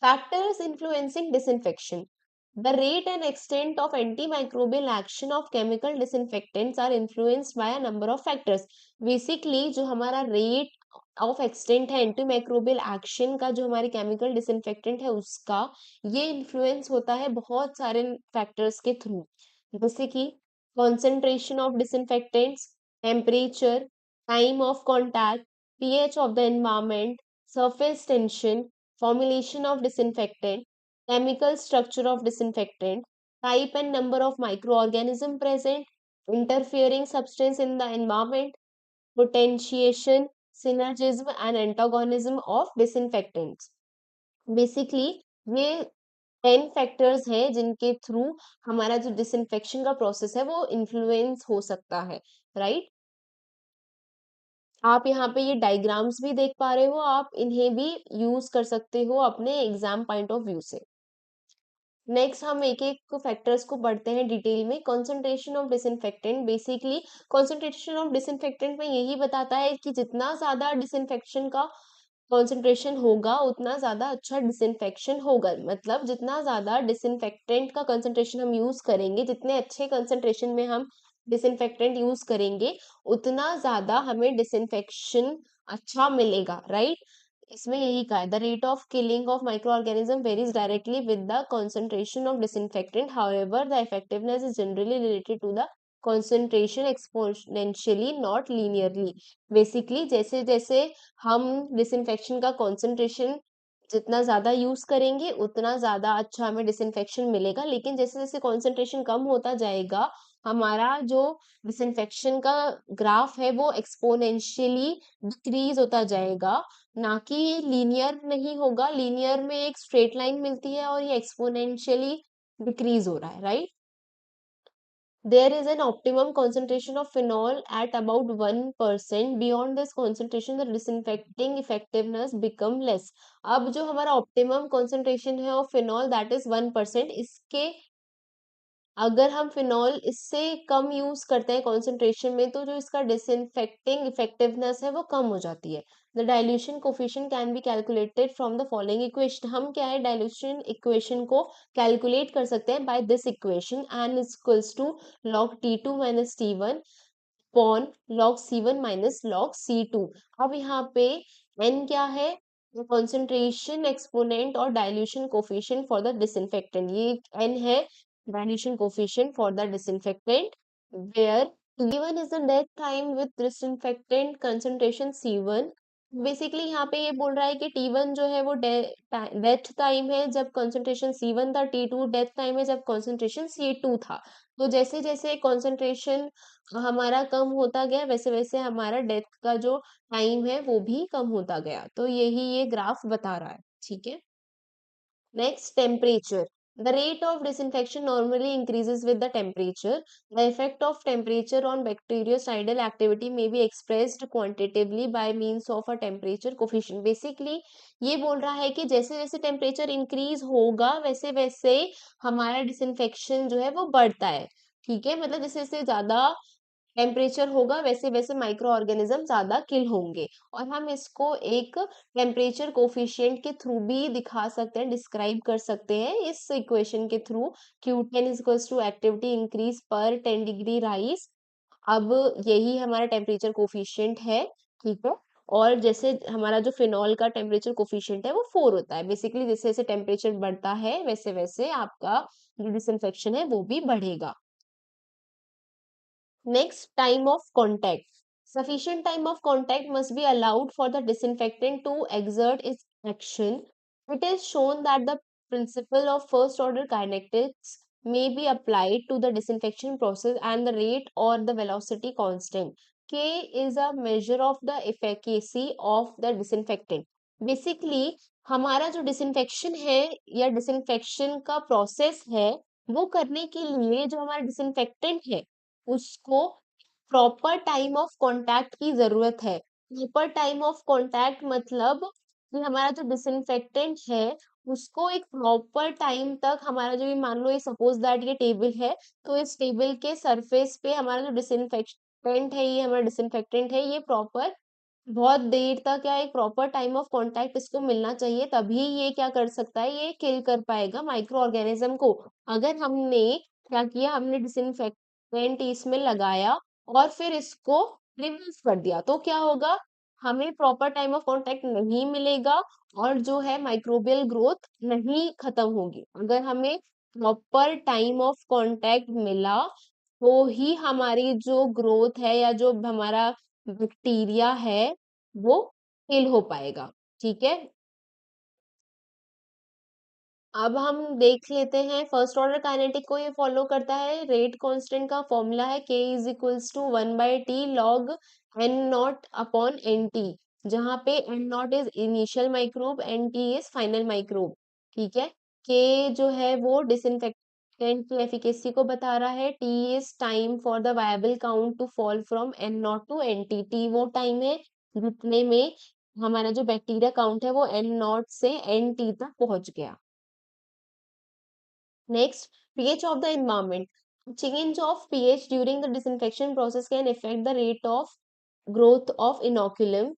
Factors influencing disinfection. The rate and extent of antimicrobial action of chemical disinfectants are influenced by a number of factors. Basically, जो हमारा rate of extent है antimicrobial action का, जो हमारे chemical disinfectant है उसका, ये influence होता है बहुत सारे factors के through, जैसे कि concentration of disinfectants, temperature, time of contact, pH of the environment, surface tension, formulation of disinfectant, chemical structure of disinfectant, type and number of microorganism present, interfering substance in the environment, potentiation, synergism and antagonism of disinfectants. Basically, ये 10 फैक्टर्स हैं जिनके थ्रू हमारा जो डिसइंफेक्शन का प्रोसेस है वो इन्फ्लुएंस हो सकता है, राइट। आप यहाँ पे ये डायग्राम्स भी देख पा रहे हो, आप इन्हें भी यूज कर सकते हो अपने एग्जाम पॉइंट ऑफ व्यू से। नेक्स्ट हम एक एक फैक्टर्स को पढ़ते हैं डिटेल में। Concentration of disinfectant, basically concentration of disinfectant में यही बताता है कि जितना ज्यादा डिसइंफेक्शन का कंसंट्रेशन होगा उतना ज्यादा अच्छा डिसइंफेक्शन होगा। मतलब जितना ज्यादा डिसइंफेक्टेंट का कंसंट्रेशन हम यूज करेंगे, जितने अच्छे कंसंट्रेशन में हम डिसइंफेक्टेंट यूज करेंगे उतना ज्यादा हमें डिसइंफेक्शन अच्छा मिलेगा, राइट। इसमें यही कहा है, the rate of killing of micro organism varies directly with the concentration of disinfectant, however the effectiveness is generally related to the concentration exponentially not linearly। Basically जैसे जैसे हम डिसइंफेक्शन का concentration जितना ज्यादा यूज करेंगे उतना ज्यादा अच्छा हमें डिसइंफेक्शन मिलेगा, लेकिन जैसे जैसे concentration कम होता जाएगा हमारा जो डिसइंफेक्शन का ग्राफ है वो एक्सपोनेंशियली डिक्रीज होता जाएगा, ना कि लीनियर नहीं होगा। लीनियर में एक स्ट्रेट लाइन मिलती है और ये एक्सपोनेंशियली डिक्रीज हो रहा है, right? There is an optimum concentration of phenol at about 1%. Beyond this concentration, the disinfecting effectiveness become less. अब जो हमारा optimum concentration है of phenol that is 1%, इसके अगर हम फिनॉल इससे कम यूज करते हैं कॉन्सेंट्रेशन में, तो जो इसका डिसइंफेक्टिंग इफेक्टिवनेस है वो कम हो जाती है। The dilution coefficient can be calculated from the following equation. हम क्या है, डाइल्यूशन इक्वेशन को कैलकुलेट कर सकते हैं by this equation, n is equals to log T2 minus T1 upon log C1 minus log C2। अब यहाँ पे n क्या है, कॉन्सेंट्रेशन एक्सपोनेंट और dilution coefficient for the disinfectant, ये n है dilution coefficient for the disinfectant, where T1 is the death time with disinfectant concentration C1। Basically यहाँ पे ये बोल रहा है कि T1 जो है वो डेथ टाइम है जब कंसंट्रेशन C1 था, T2 डेथ टाइम है जब कंसंट्रेशन C2 था। तो जैसे जैसे कंसंट्रेशन हमारा कम होता गया, वैसे वैसे हमारा डेथ का जो टाइम है वो भी कम होता गया। तो यही ये ग्राफ बता रहा है, ठीक है। Next, temperature. The rate of disinfection normally increases with the temperature. The effect of temperature on bactericidal activity may be expressed quantitatively by means of a temperature coefficient. Basically, ये बोल रहा है कि जैसे जैसे टेम्परेचर इंक्रीज होगा वैसे वैसे हमारा डिसइंफेक्शन जो है वो बढ़ता है, ठीक है। मतलब जैसे जैसे ज्यादा टेम्परेचर होगा वैसे वैसे माइक्रो ऑर्गेनिज्म ज्यादा किल होंगे। और हम इसको एक टेम्परेचर कोफिशिएंट के थ्रू भी दिखा सकते हैं, डिस्क्राइब कर सकते हैं इस इक्वेशन के थ्रू। Q10 is equals to activity increase per 10 degree rise. अब यही हमारा टेम्परेचर कोफिशिएंट है, ठीक है। और जैसे हमारा जो फिनॉल का टेम्परेचर कोफिशिएंट है वो 4 होता है। बेसिकली जैसे जैसे टेम्परेचर बढ़ता है वैसे वैसे आपका जो डिसइंफेक्शन है वो भी बढ़ेगा। Next, time of contact. Sufficient time of contact must be allowed for the disinfectant to exert its action. It is shown that the principle of first order kinetics may be applied to the disinfection process and the rate or the velocity constant. K is a measure of the efficacy of the disinfectant. Basically, हमारा जो डिसइंफेक्शन है या डिसइंफेक्शन का प्रोसेस है, वो करने के लिए जो हमारा डिसइंफेक्टेंट है उसको प्रॉपर टाइम ऑफ कांटेक्ट की जरूरत है। प्रॉपर टाइम ऑफ कांटेक्ट मतलब कि हमारा जो डिसइंफेक्टेंट है उसको एक प्रॉपर टाइम तक हमारा जो, ये मान लो ये सपोज दैट ये टेबल है, तो इस टेबल के सरफेस पे हमारा जो डिसइंफेक्टेंट है, ये हमारा डिसइंफेक्टेंट है, ये प्रॉपर बहुत देर तक या एक प्रॉपर टाइम ऑफ कांटेक्ट इसको मिलना चाहिए, तभी ये क्या कर सकता है, ये किल कर पाएगा माइक्रो ऑर्गेनिज्म को। अगर हमने क्या किया, हमने डिसइंफेक्टेंट इसमें लगाया और फिर इसको रिमूव कर दिया, तो क्या होगा, हमें प्रॉपर टाइम ऑफ कांटेक्ट नहीं मिलेगा और जो है माइक्रोबियल ग्रोथ नहीं खत्म होगी। अगर हमें प्रॉपर टाइम ऑफ कांटेक्ट मिला तो ही हमारी जो ग्रोथ है या जो हमारा बैक्टीरिया है वो किल हो पाएगा, ठीक है। अब हम देख लेते हैं फर्स्ट ऑर्डर काइनेटिक को, ये फॉलो करता है। रेट कांस्टेंट का फॉर्मूला है k is equals to 1/t log n naught upon N T, जहाँ पे N naught is initial microbe, N T is final microbe, ठीक है। k जो है वो डिसइंफेक्टेंट की एफिकेसी को बता रहा है। t is time for the viable count to fall from N naught to N T, T वो टाइम है जितने में हमारा जो बैक्टीरिया काउंट है वो एन नॉट से एन टी तक पहुंच गया। Next, pH of the environment. Change of pH during the disinfection process can affect the rate of growth of inoculum.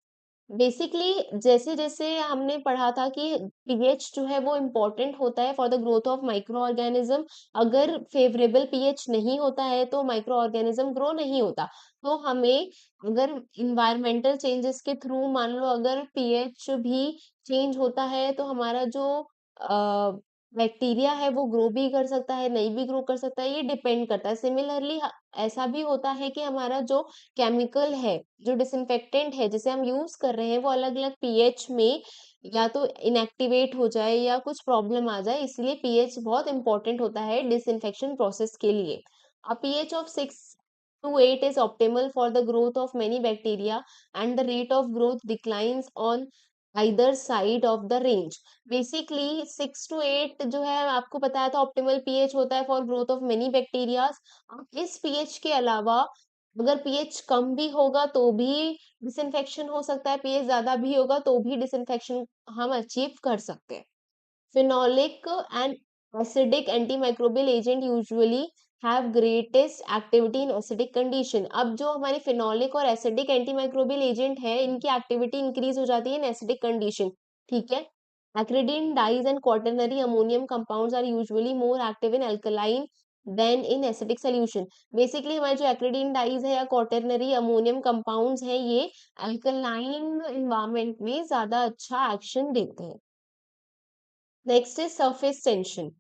Basically जैसे जैसे हमने पढ़ा था कि पीएच जो है वो इम्पोर्टेंट होता है for the growth of micro organism. अगर फेवरेबल पीएच नहीं होता है तो माइक्रो ऑर्गेनिज्म ग्रो नहीं होता। तो हमें अगर इन्वायरमेंटल चेंजेस के थ्रू मान लो अगर पीएच भी चेंज होता है तो हमारा जो बैक्टीरिया है वो ग्रो भी कर सकता है, नहीं भी ग्रो कर सकता है, ये डिपेंड करता है। सिमिलरली ऐसा भी होता है कि हमारा जो केमिकल है, जो डिसइंफेक्टेंट है जिसे हम यूज कर रहे हैं, वो अलग अलग पीएच में या तो इनएक्टिवेट हो जाए या कुछ प्रॉब्लम आ जाए, इसलिए पीएच बहुत इंपॉर्टेंट होता है डिसइंफेक्शन प्रोसेस के लिए। A pH of 6 to 8 is optimal for the growth of many bacteria and the rate of growth declines on either side of the range. Basically 6 to 8 जो है आपको बताया था ऑप्टिमल pH होता है for growth of many bacterias. इस pH के अलावा अगर pH कम भी होगा तो भी डिसइंफेक्शन हो सकता है, pH ज्यादा भी होगा तो भी डिसइंफेक्शन हम अचीव कर सकते हैं। Phenolic and acidic antimicrobial agent usually have greatest activity in acidic condition। अब जो हमारे phenolic और acidic antimicrobial agent है इनकी activity increase हो जाती है in acidic condition, ठीक है। Acridine dyes and quaternary ammonium compounds are usually more active in alkaline than in acidic solution। Basically हमारे जो acridine dyes है या quaternary ammonium compounds है ये alkaline environment में ज्यादा अच्छा action देते हैं। Next is surface tension.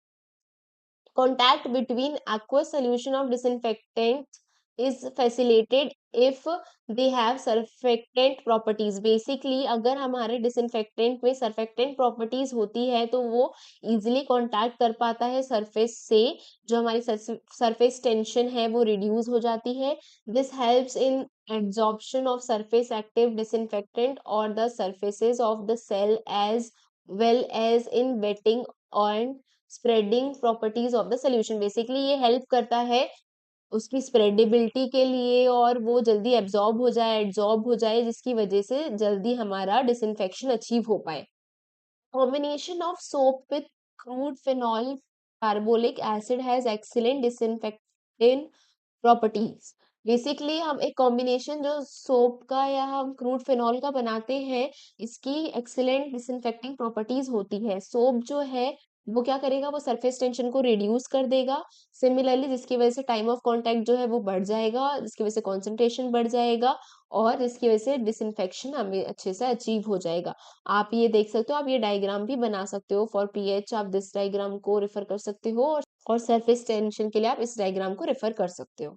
Contact between aqueous solution of disinfectant is facilitated if they have surfactant properties। Basically अगर हमारे disinfectant में surfactant properties होती है तो वो easily contact कर पाता है surface से, जो हमारी surface tension है वो reduce हो जाती है। This helps in absorption of surface active disinfectant or the surfaces of the cell as well as in wetting and spreading properties of the solution. Basically ये हेल्प करता है उसकी स्प्रेडेबिलिटी के लिए और वो जल्दी एब्जॉर्ब हो जाए जिसकी वजह से जल्दी हमारा डिसइंफेक्शन अचीव हो पाए। Combination of soap with crude phenol carbolic acid has excellent disinfectant properties. Basically हम एक कॉम्बिनेशन जो सोप का या हम क्रूड फिनॉल का बनाते हैं इसकी एक्सीलेंट डिसइंफेक्टिंग प्रॉपर्टीज होती है। सोप जो है वो क्या करेगा, वो सरफेस टेंशन को रिड्यूस कर देगा, सिमिलरली जिसकी वजह से टाइम ऑफ कांटेक्ट जो है वो बढ़ जाएगा, जिसकी वजह से कॉन्सेंट्रेशन बढ़ जाएगा और जिसकी वजह से डिसइंफेक्शन हमें अच्छे से अचीव हो जाएगा। आप ये देख सकते हो, आप ये डायग्राम भी बना सकते हो फॉर पीएच, आप दिस डायग्राम को रेफर कर सकते हो और सरफेस टेंशन के लिए आप इस डायग्राम को रेफर कर सकते हो।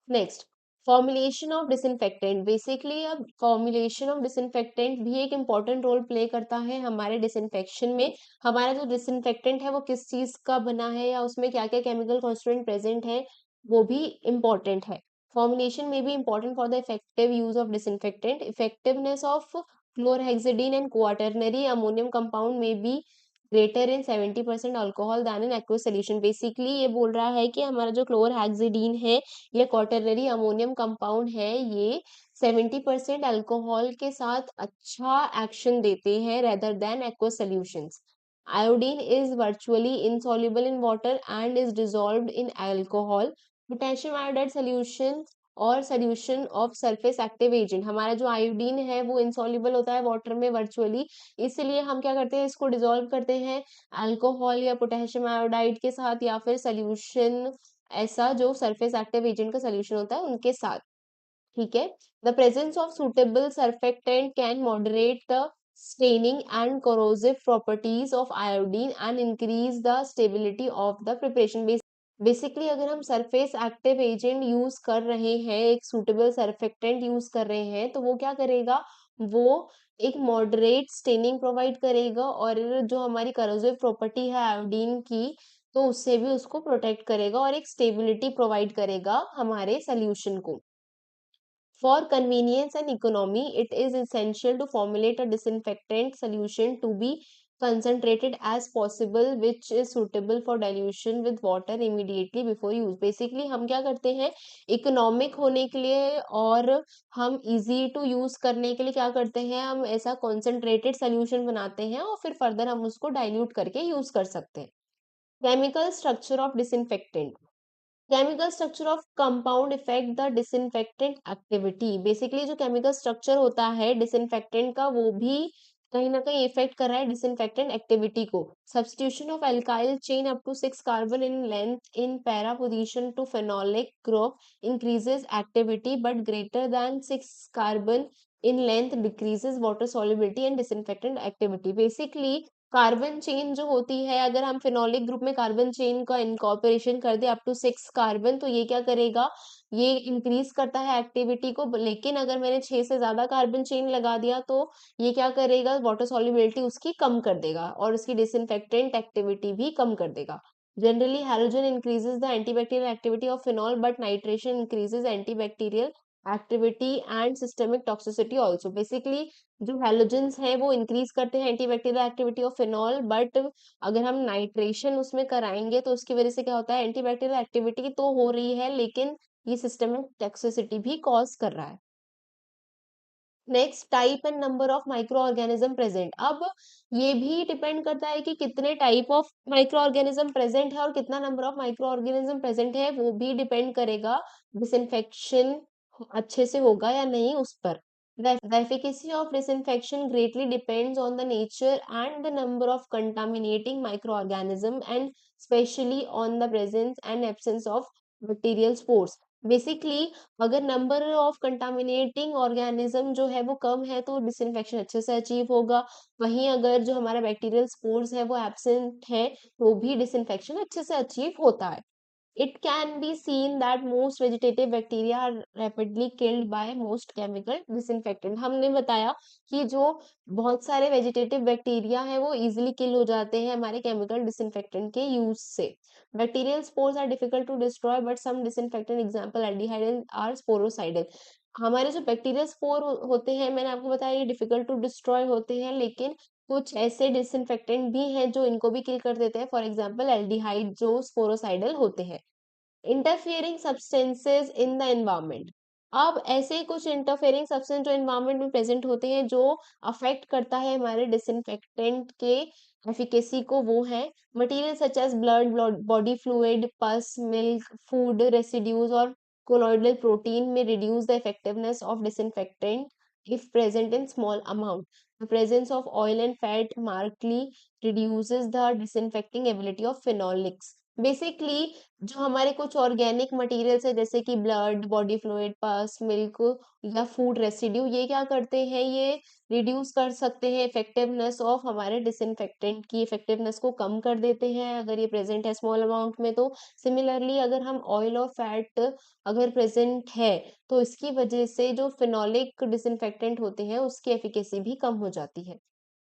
Next, formulation of disinfectant. Basically अब फॉर्मुलेशन ऑफ डिसइंफेक्टेंट भी एक इम्पॉर्टेंट रोल प्ले करता है हमारे डिसइंफेक्शन में। हमारा जो डिसइंफेक्टेंट है वो किस चीज का बना है या उसमें क्या क्या केमिकल कॉन्स्टिट्यूएंट प्रेजेंट है वो भी इम्पॉर्टेंट है। फॉर्मुलेशन में भी important for the effective use of disinfectant. Effectiveness of chlorhexidine and quaternary ammonium compound में be greater in 70% alcohol than in aqueous solution. Basically ये बोल रहा है कि हमारा जो क्लोरहेक्सिडीन है ये क्वाटरनरी अमोनियम कंपाउंड है, ये 70% अल्कोहल के साथ अच्छा एक्शन देते हैं rather than aqueous solutions. Iodine is virtually insoluble in water and is dissolved in alcohol. Potassium iodide solution और solution of surface active agent. हमारा जो आयोडीन है वो इनसॉल्युबल होता है वाटर में वर्चुअली, इसलिए हम क्या करते हैं इसको डिसॉल्व करते हैं अल्कोहल या पोटेशियम आयोडाइड के साथ या फिर सॉल्यूशन ऐसा जो सरफेस एक्टिव एजेंट का सोल्यूशन होता है उनके साथ, ठीक है। The presence of suitable surfactant can moderate the staining and corrosive properties of iodine and increase the stability of the preparation. Basically अगर हम सरफेस एक्टिव एजेंट यूज कर रहे हैं, एक सुटेबल सर्फेक्टेंट यूज कर रहे हैं तो वो क्या करेगा, वो एक मॉडरेट स्टेनिंग प्रोवाइड करेगा और जो हमारी corrosive प्रॉपर्टी है आयोडीन की तो उससे भी उसको प्रोटेक्ट करेगा और एक स्टेबिलिटी प्रोवाइड करेगा हमारे सोल्यूशन को। For convenience and economy, it is essential to formulate a disinfectant solution to be concentrated as possible, which is suitable for dilution with water immediately before use। Basically हम क्या करते हैं, इकोनॉमिक होने के लिए और हम इजी टू यूज करने के लिए क्या करते हैं, हम ऐसा कॉन्सेंट्रेटेड सोल्यूशन बनाते हैं और फिर फर्दर हम उसको डाइल्यूट करके यूज कर सकते हैं। Chemical structure of disinfectant. Chemical structure of compound effect the disinfectant activity. Basically जो केमिकल स्ट्रक्चर होता है डिसइंफेक्टेंट का वो भी कहीं ना कहीं इफेक्ट कर रहा है डिसइंफेक्टेंट एक्टिविटी को। Substitution of alkyl chain up to 6 carbon in length in para position to phenolic group increases activity but greater than 6 carbon in length decreases water solubility and disinfectant activity. Basically carbon chain जो होती है, अगर हम फिनोलिक ग्रुप में कार्बन चेन का इनकॉर्पोरेशन कर दे अप टू 6 कार्बन तो ये क्या करेगा, ये इंक्रीज करता है एक्टिविटी को। लेकिन अगर मैंने 6 से ज्यादा कार्बन चेन लगा दिया तो ये क्या करेगा, वाटर सॉल्युबिलिटी उसकी कम कर देगा और उसकी डिसइंफेक्टेंट एक्टिविटी भी कम कर देगा। Generally, halogen increases the antibacterial activity of phenol, but nitration increases antibacterial activity and systemic toxicity also. Basically, जो halogens है वो increase करते हैं antibacterial activity of phenol, but अगर हम नाइट्रेशन उसमें कराएंगे तो उसकी वजह से क्या होता है, antibacterial activity तो हो रही है लेकिन ये systemic toxicity भी cause कर रहा है। Next, type and number of microorganism present. अब ये भी डिपेंड करता है कि कितने type of microorganism present है और कितना number of microorganism present है, वो भी डिपेंड करेगा डिसइंफेक्शन अच्छे से होगा या नहीं उस पर। The efficacy of disinfection greatly depends on the nature and the number of contaminating microorganism and especially on the presence and absence of bacterial spores. Basically अगर नंबर ऑफ कंटामिनेटिंग ऑर्गेनिज्म जो है वो कम है तो डिसइंफेक्शन अच्छे से अचीव होगा। वहीं अगर जो हमारा बैक्टीरियल स्पोर्स है वो एब्सेंट है तो भी डिसइंफेक्शन अच्छे से अचीव होता है। It can be seen that most vegetative bacteria are rapidly killed by most chemical disinfectant. हमने बताया कि जो बहुत सारे वेजिटेटिव बैक्टीरिया हैं वो इजीली किल हो जाते हैं हमारे केमिकल डिसइंफेक्टेंट के यूज से। Bacterial spores are difficult to destroy but some disinfectant example aldehyde are sporicidal. हमारे जो बैक्टीरियल स्पोर होते हैं मैंने आपको बताया ये डिफिकल्ट टू डिस्ट्रॉय होते हैं, लेकिन कुछ ऐसे डिसइंफेक्टेंट भी हैं जो इनको भी किल कर देते हैं, फॉर एग्जांपल एल्डिहाइड जो स्पोरोसाइडल होते हैं। Interfering substances in the environment. अब ऐसे कुछ इंटरफेयरिंग सब्सटेंस जो एनवायरनमेंट में प्रेजेंट होते हैं जो अफेक्ट करता है हमारे डिसइंफेक्टेंट के एफिकेसी को, वो है material such as blood, body fluid, pus, milk, food residues और कोलोइडल प्रोटीन में reduce the effectiveness of disinfectant if present in small amount. The presence of oil and fat markedly reduces the disinfecting ability of phenolics. Basically जो हमारे कुछ ऑर्गेनिक मटेरियल्स है जैसे कि blood, body fluid, pus, milk या फूड रेसिड्यू, ये क्या करते हैं, ये रिड्यूस कर सकते हैं इफेक्टिवनेस ऑफ हमारे डिसइंफेक्टेंट की इफेक्टिवनेस को कम कर देते हैं अगर ये प्रेजेंट है स्मॉल अमाउंट में। तो सिमिलरली अगर हम ऑयल और फैट अगर प्रेजेंट है तो इसकी वजह से जो फिनोलिक डिसइंफेक्टेंट होते हैं उसकी एफिकेसी भी कम हो जाती है।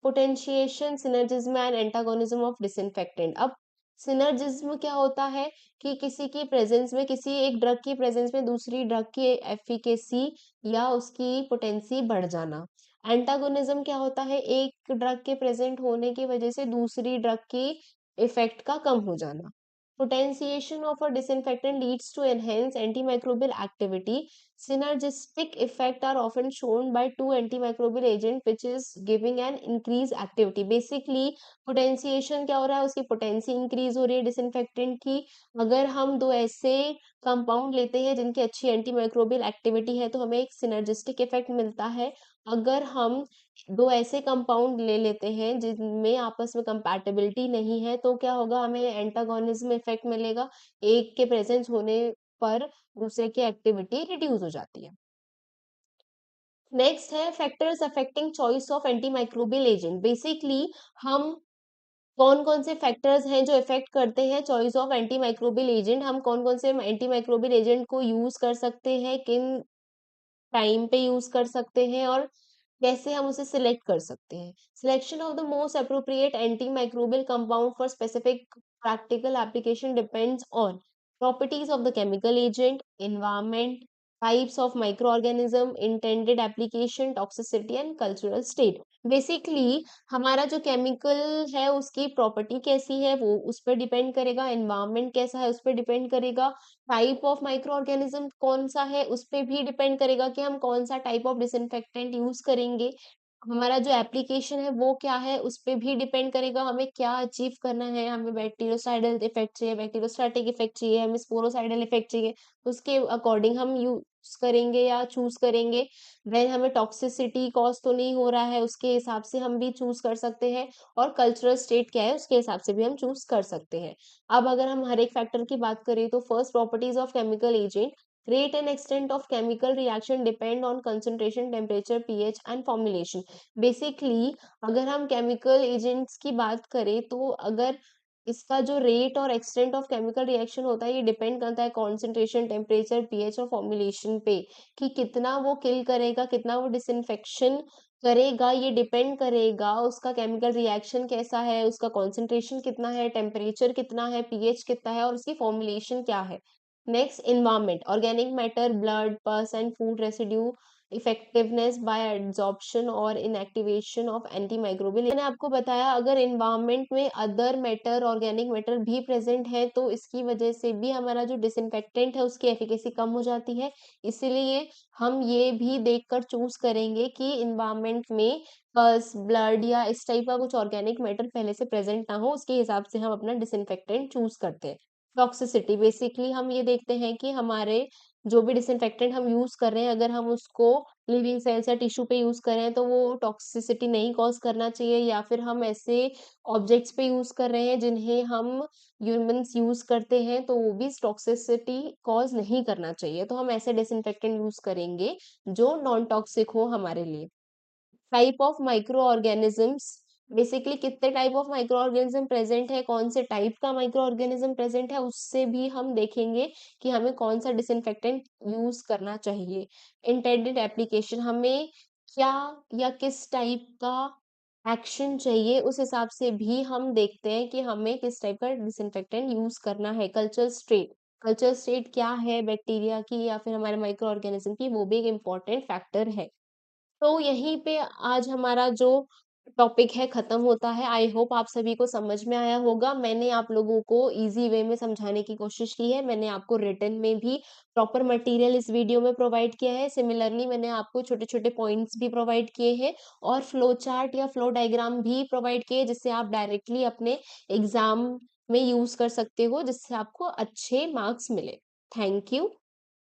Potentiation, synergism and antagonism of disinfectant. अब सिनर्जिज्म क्या होता है कि किसी की प्रेजेंस में, किसी एक ड्रग की प्रेजेंस में दूसरी ड्रग की एफिकेसी या उसकी पोटेंसी बढ़ जाना। एंटागोनिज्म क्या होता है, एक ड्रग के प्रेजेंट होने की वजह से दूसरी ड्रग की इफेक्ट का कम हो जाना। Potentiation of a disinfectant leads to enhanced antimicrobial activity. Synergistic effects are often shown by two antimicrobial agents, which is giving an increased activity. Basically, potentiation क्या हो रहा है, उसकी potency increase हो रही है disinfectant की। अगर हम दो ऐसे कंपाउंड लेते हैं जिनकी अच्छी एंटीमाइक्रोबियल एक्टिविटी है तो हमें एक सिनर्जिस्टिक इफेक्ट मिलता है। अगर हम दो ऐसे कंपाउंड ले लेते हैं जिनमें आपस में कंपैटिबिलिटी नहीं है तो क्या होगा, हमें एंटागोनिज्म इफेक्ट मिलेगा। एक के प्रेजेंस होने पर दूसरे की एक्टिविटी रिड्यूस हो जाती है। नेक्स्ट है factors affecting choice of antimicrobial agent. Basically हम कौन कौन से फैक्टर्स हैं जो इफेक्ट करते हैं चॉइस ऑफ एंटीमाइक्रोबियल एजेंट, हम कौन कौन से एंटीमाइक्रोबियल एजेंट को यूज कर सकते हैं, किन टाइम पे यूज कर सकते हैं और कैसे हम उसे सिलेक्ट कर सकते हैं। Selection of the most appropriate anti microbial compound for specific practical application depends on properties of the chemical agent, environment, types of microorganism, intended application, toxicity and cultural state. Basically हमारा जो केमिकल है उसकी प्रॉपर्टी कैसी है वो उस पर डिपेंड करेगा, एनवायरमेंट कैसा है उस पर डिपेंड करेगा, टाइप ऑफ माइक्रो ऑर्गेनिज्म कौन सा है उस पे भी डिपेंड करेगा कि हम कौन सा टाइप ऑफ डिसइंफेक्टेंट यूज करेंगे। हमारा जो एप्लीकेशन है वो क्या है उस पे भी डिपेंड करेगा, हमें क्या अचीव करना है, हमें बैक्टीरियोसाइडल इफेक्ट चाहिए, बैक्टीरियोस्टैटिक इफेक्ट चाहिए, हमें स्पोरोसाइडल इफेक्ट चाहिए, उसके अकॉर्डिंग हम यूज करेंगे या चूज करेंगे। देन हमें टॉक्सिसिटी कॉज तो नहीं हो रहा है उसके हिसाब से हम भी चूज कर सकते हैं, और कल्चरल स्टेट क्या है उसके हिसाब से भी हम चूज कर सकते हैं। अब अगर हम हर एक फैक्टर की बात करें तो first, properties of chemical agent. Rate and extent of chemical reaction depend on concentration, temperature, pH and formulation. Basically अगर हम केमिकल एजेंट्स की बात करें तो अगर इसका जो रेट और एक्सटेंट ऑफ केमिकल रिएक्शन होता है, ये डिपेंड करता है कॉन्सेंट्रेशन, टेम्परेचर, पीएच और फॉर्मुलेशन पे, कि कितना वो किल करेगा, कितना वो डिसइंफेक्शन करेगा। ये डिपेंड करेगा उसका केमिकल रिएक्शन कैसा है, उसका कॉन्सेंट्रेशन कितना है, टेम्परेचर कितना है, पीएच कितना है और उसकी फॉर्मुलेशन क्या है। Next, environment, organic matter, blood, pus and food residue, effectiveness by absorption और इनएक्टिवेशन ऑफ एंटीमाइक्रोबियल। मैंने आपको बताया, अगर एनवायरनमेंट में अदर मैटर, ऑर्गेनिक मैटर भी प्रेजेंट है तो इसकी वजह से भी हमारा जो डिसइंफेक्टेंट है उसकी एफिकेसी कम हो जाती है। इसीलिए हम ये भी देखकर चूज करेंगे कि एनवायरनमेंट में पस, ब्लड या इस टाइप का कुछ ऑर्गेनिक मैटर पहले से प्रेजेंट ना हो, उसके हिसाब से हम अपना डिसइंफेक्टेंट चूज करते हैं। टॉक्सिसिटी, बेसिकली हम ये देखते हैं कि हमारे जो भी डिसइंफेक्टेंट हम यूज कर रहे हैं, अगर हम उसको लिविंग सेल्स या टिश्यू पे यूज करें तो वो टॉक्सिसिटी नहीं कॉज करना चाहिए, या फिर हम ऐसे ऑब्जेक्ट्स पे यूज कर रहे हैं जिन्हें हम ह्यूमंस यूज करते हैं तो वो भी टॉक्सिसिटी कॉज नहीं करना चाहिए। तो हम ऐसे डिसइंफेक्टेंट यूज करेंगे जो नॉन टॉक्सिक हो हमारे लिए। Type of microorganisms, basically कितने type of microorganism present है, कौन से टाइप का माइक्रो ऑर्गेनिज्म प्रेजेंट है, उससे भी हम देखेंगे कि हमें कौन सा डिसइंफेक्टेंट यूज करना चाहिए। इंटेंडेड एप्लीकेशन, हमें क्या या किस टाइप का एक्शन चाहिए, उस हिसाब से भी हम देखते हैं कि हमें किस टाइप का डिसइंफेक्टेंट यूज करना है। कल्चर स्टेट, कल्चर स्टेट क्या है बैक्टीरिया की या फिर हमारे माइक्रो ऑर्गेनिज्म की, वो भी एक इम्पोर्टेंट फैक्टर है। तो यहीं पे आज हमारा जो टॉपिक है खत्म होता है। आई होप आप सभी को समझ में आया होगा। मैंने आप लोगों को इजी वे में समझाने की कोशिश की है। मैंने आपको रिटन में भी प्रॉपर मटेरियल इस वीडियो में प्रोवाइड किया है। सिमिलरली मैंने आपको छोटे-छोटे पॉइंट्स भी प्रोवाइड किए हैं और फ्लो चार्ट या फ्लो डायग्राम भी प्रोवाइड किए, जिससे आप डायरेक्टली अपने एग्जाम में यूज कर सकते हो, जिससे आपको अच्छे मार्क्स मिले। Thank you.